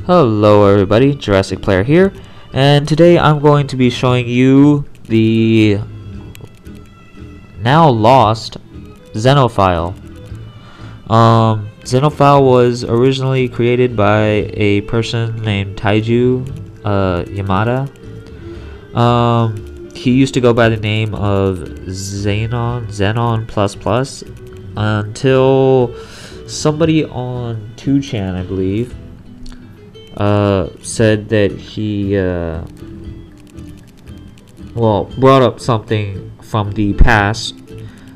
Hello everybody, Jurassic Player here, and today I'm going to be showing you the now lost Xenofile. Xenofile was originally created by a person named Taiju Yamada. He used to go by the name of Xenon until somebody on 2chan, I believe, said that he brought up something from the past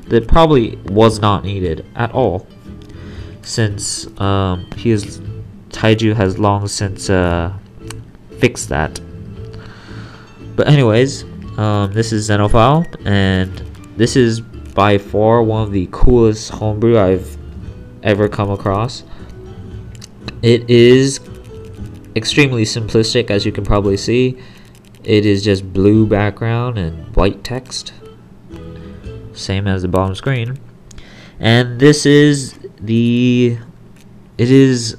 that probably was not needed at all, since Taiju has long since fixed that. But anyways, this is Xenofile, and this is by far one of the coolest homebrew I've ever come across. It is extremely simplistic, as you can probably see. It is just blue background and white text, same as the bottom screen. And this is it is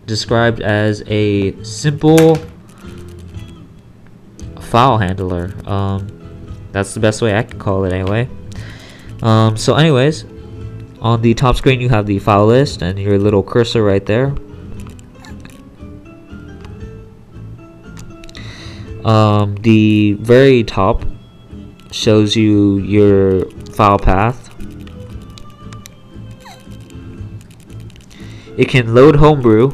described as a simple file handler. That's the best way I can call it anyway. So anyways, on the top screen you have the file list and your little cursor right there. The very top shows you your file path. It can load homebrew.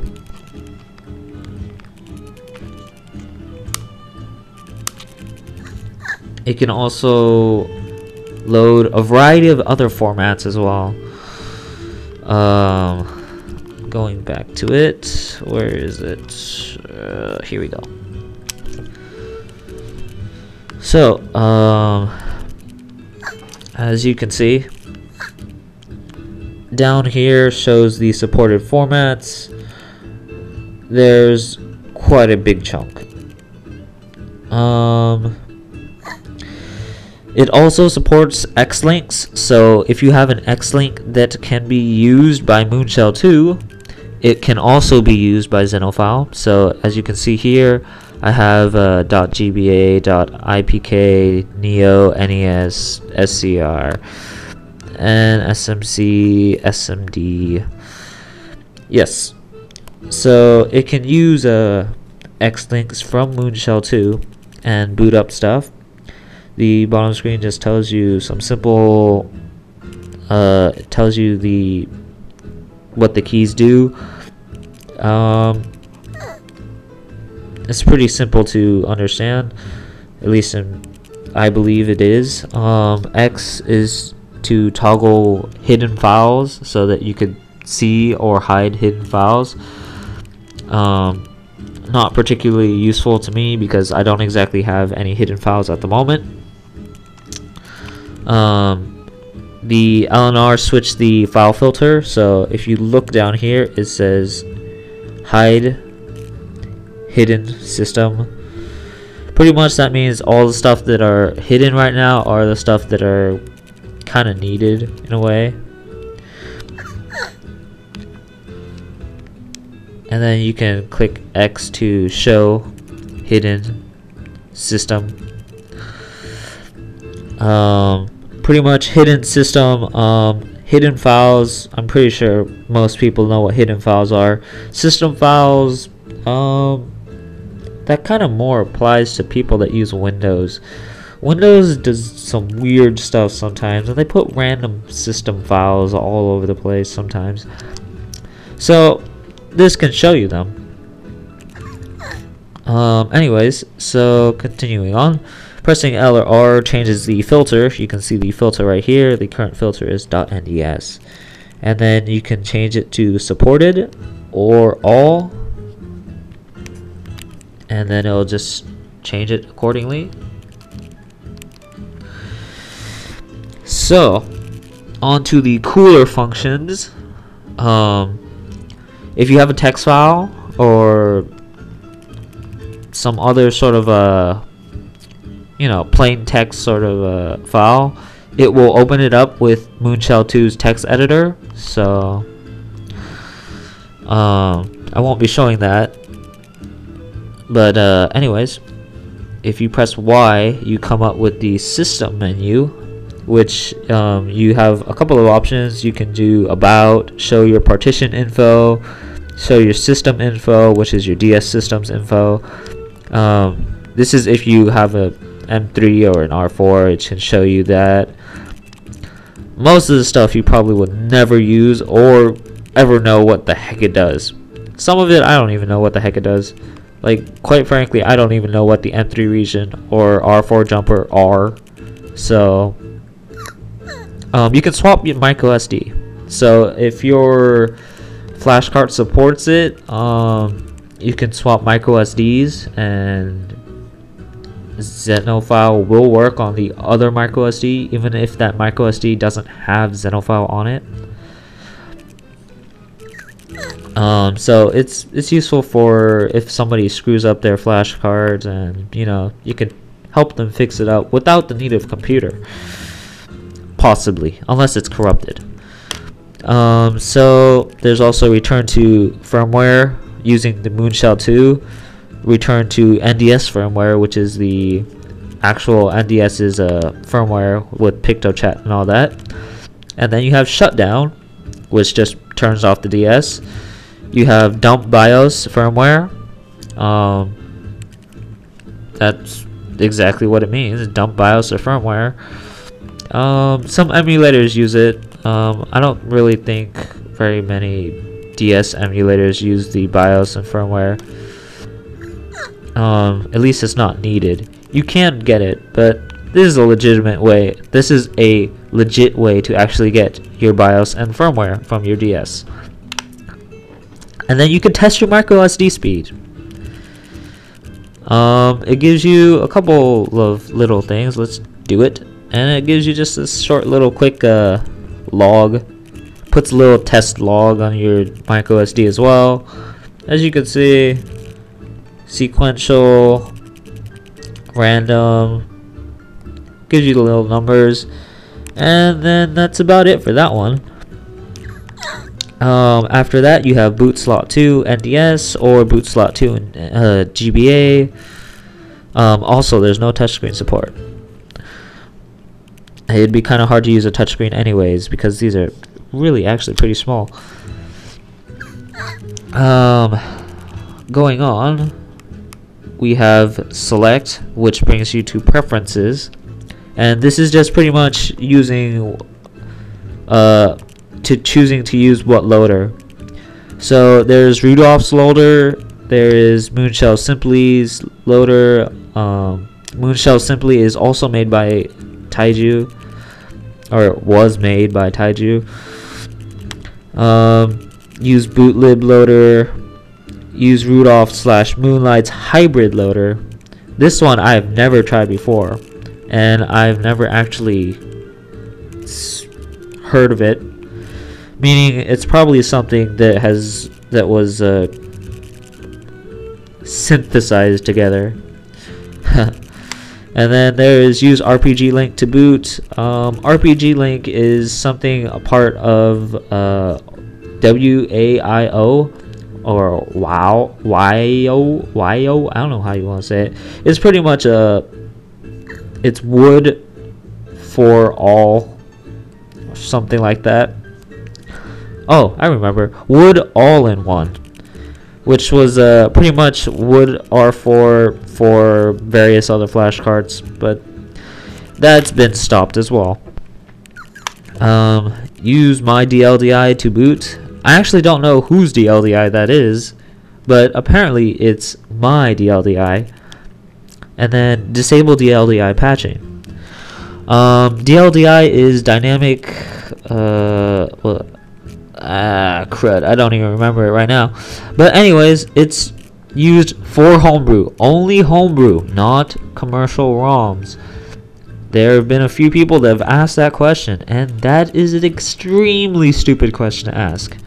It can also load a variety of other formats as well. Going back to it, where is it? Here we go. So, as you can see, down here shows the supported formats. There's quite a big chunk. It also supports X-links, so if you have an X-link that can be used by Moonshell 2, it can also be used by Xenofile. So as you can see here, I have .gba, .ipk, neo, nes, scr, and smc, smd. Yes, so it can use X-links from Moonshell 2 and boot up stuff. The bottom screen just tells you some simple, it tells you what the keys do. It's pretty simple to understand, at least I believe it is. X is to toggle hidden files so that you could see or hide hidden files. Not particularly useful to me because I don't exactly have any hidden files at the moment. The LNR switched the file filter, so if you look down here, it says hide hidden system. Pretty much that means all the stuff that are hidden right now are the stuff that are kind of needed in a way. And then you can click X to show hidden system. Pretty much hidden system, hidden files. I'm pretty sure most people know what hidden files are. System files, that kind of more applies to people that use Windows. Windows does some weird stuff sometimes, and they put random system files all over the place sometimes. So this can show you them. Anyways, so continuing on, pressing L or R changes the filter. You can see the filter right here. The current filter is .nds, and then you can change it to supported or all, and then it'll just change it accordingly. So on to the cooler functions. If you have a text file or some other sort of plain text sort of file, it will open it up with Moonshell 2's text editor. So I won't be showing that But anyways, if you press Y, you come up with the system menu, which you have a couple of options. You can do about, show your partition info, show your system info, which is your DS systems info. This is if you have a M3 or an R4, it can show you that. Most of the stuff you probably would never use or ever know what the heck it does. Some of it I don't even know what the heck it does. Like, quite frankly, I don't even know what the M3 region or R4 jumper are. So you can swap your micro SD. So if your flash card supports it, you can swap micro SDs, and Xenofile will work on the other micro SD, even if that micro SD doesn't have Xenofile on it. So it's useful for if somebody screws up their flash cards, and you can help them fix it up without the need of computer, possibly, unless it's corrupted. So there's also return to firmware using the Moonshell 2, return to NDS firmware, which is the actual NDS's firmware with PictoChat and all that. And then you have shutdown, which just turns off the DS. You have dump BIOS firmware. That's exactly what it means, dump BIOS or firmware. Some emulators use it. I don't really think very many DS emulators use the BIOS and firmware. At least it's not needed. You can get it, but this is a legitimate way. This is a legit way to actually get your BIOS and firmware from your DS. And then you can test your micro SD speed. It gives you a couple of little things. Let's do it. And it gives you just a short little quick log. Puts a little test log on your micro SD as well. As you can see, sequential, random, gives you the little numbers, and then that's about it for that one. After that, you have boot slot 2 NDS or boot slot 2 in GBA. Also, there's no touchscreen support. It'd be kind of hard to use a touchscreen anyways, because these are really actually pretty small. Going on, we have select, which brings you to preferences, and this is just pretty much using choosing to use what loader. So there's Rudolph's loader, there is Moonshell Simply's loader. Moonshell Simply is also made by Taiju, or was made by Taiju. Use bootlib loader, use Rudolph/Moonlight's hybrid loader. This one I've never tried before, and I've never actually heard of it, meaning it's probably something that was synthesized together. And then there is use RPG link to boot. RPG link is something a part of WAIO or WAIO. I don't know how you want to say it. It's pretty much it's wood for all, something like that. Oh, I remember, wood all-in-one, which was pretty much wood R4 for various other flash cards, but that's been stopped as well. Use my DLDI to boot. I actually don't know whose DLDI that is, but apparently it's my DLDI. And then disable DLDI patching. DLDI is dynamic. Crud, I don't even remember it right now. But anyways, it's used for homebrew, only homebrew, not commercial ROMs. There have been a few people that have asked that question, and that is an extremely stupid question to ask.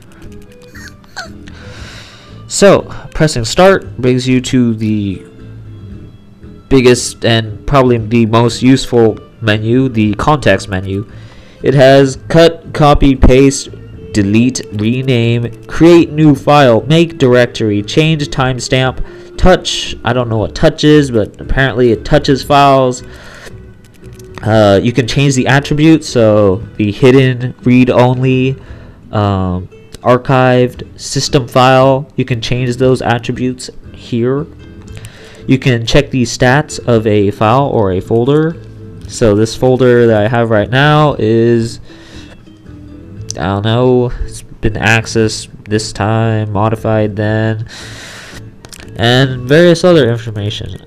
So, pressing start brings you to the biggest and probably the most useful menu, the context menu. It has cut, copy, paste, delete, rename, create new file, make directory, change timestamp, touch. I don't know what touch is, but apparently it touches files. You can change the attributes, so the hidden, read-only, archived, system file, you can change those attributes here. You can check the stats of a file or a folder. So this folder that I have right now is, I don't know, it's been accessed this time, modified then, and various other information.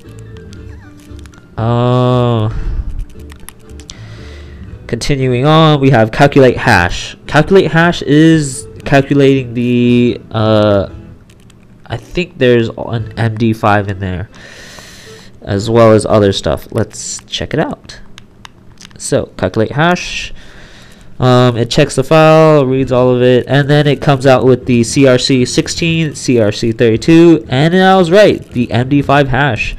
Continuing on, we have calculate hash. Calculate hash is calculating the I think there's an MD5 in there, as well as other stuff. Let's check it out. So calculate hash, it checks the file, reads all of it, and then it comes out with the CRC16, CRC32, and I was right, the MD5 hash.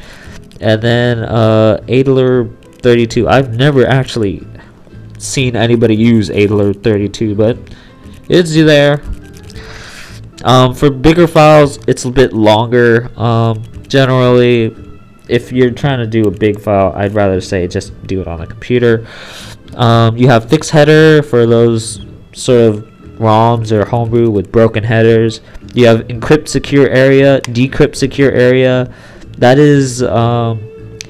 And then Adler32. I've never actually seen anybody use Adler32, but it's there. For bigger files, it's a bit longer. Generally, if you're trying to do a big file, I'd rather say just do it on a computer. You have fixed header for those sort of ROMs or homebrew with broken headers. You have encrypt secure area, decrypt secure area. That is,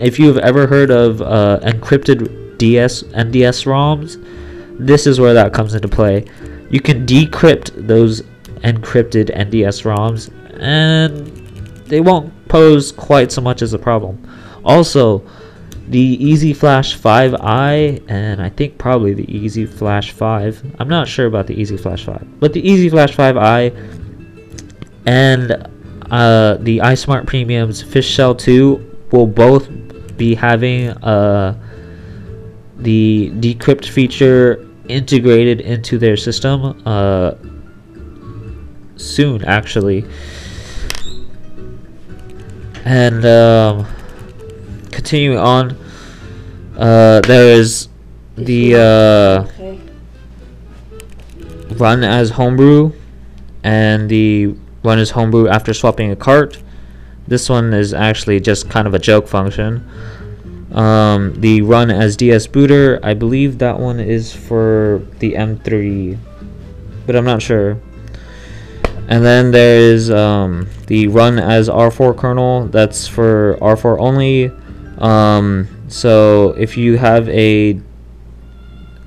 if you've ever heard of encrypted NDS ROMs, this is where that comes into play. You can decrypt those encrypted NDS ROMs, and they won't pose quite so much as a problem. Also, the EasyFlash 5i, and I think probably the EasyFlash 5, I'm not sure about the EasyFlash 5, but the EasyFlash 5i and the iSmart Premium's Fish Shell 2 will both be having the decrypt feature integrated into their system soon, actually. And continuing on, there is the run as homebrew and the run as homebrew after swapping a cart. This one is actually just kind of a joke function. The run as DS booter, I believe that one is for the M3, but I'm not sure. And then there is the run as R4 kernel. That's for R4 only. So if you have a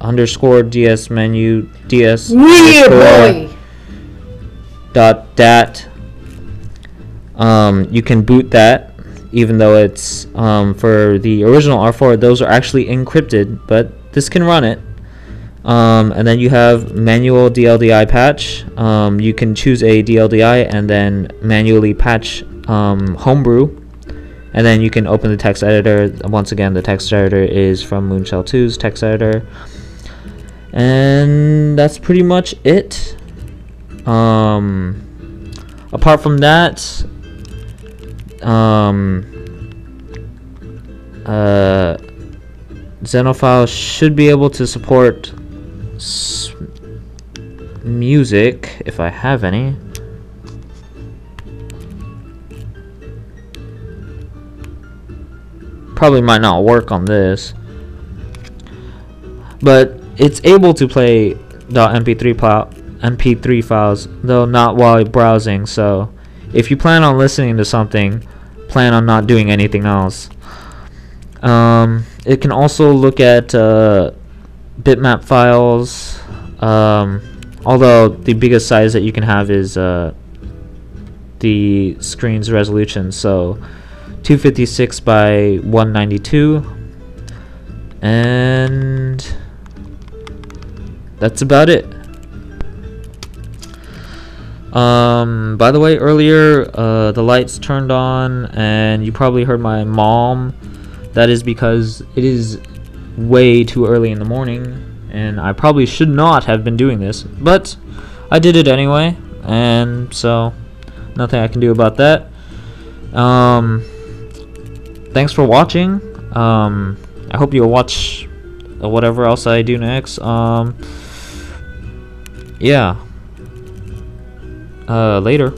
underscore DS menu, DS .dat, you can boot that, even though it's for the original R4. Those are actually encrypted, but this can run it. And then you have manual DLDI patch. You can choose a DLDI and then manually patch homebrew, and then you can open the text editor. Once again, the text editor is from Moonshell 2's text editor, and that's pretty much it. Apart from that, Xenofile should be able to support music, if I have any. Probably might not work on this, but it's able to play .mp3 files, though not while browsing. So if you plan on listening to something, plan on not doing anything else. It can also look at bitmap files, although the biggest size that you can have is the screen's resolution, so 256 by 192, and that's about it. By the way, earlier the lights turned on and you probably heard my mom. That is because it is way too early in the morning and I probably should not have been doing this, but I did it anyway, and so nothing I can do about that. Thanks for watching. I hope you'll watch whatever else I do next. Yeah. Later.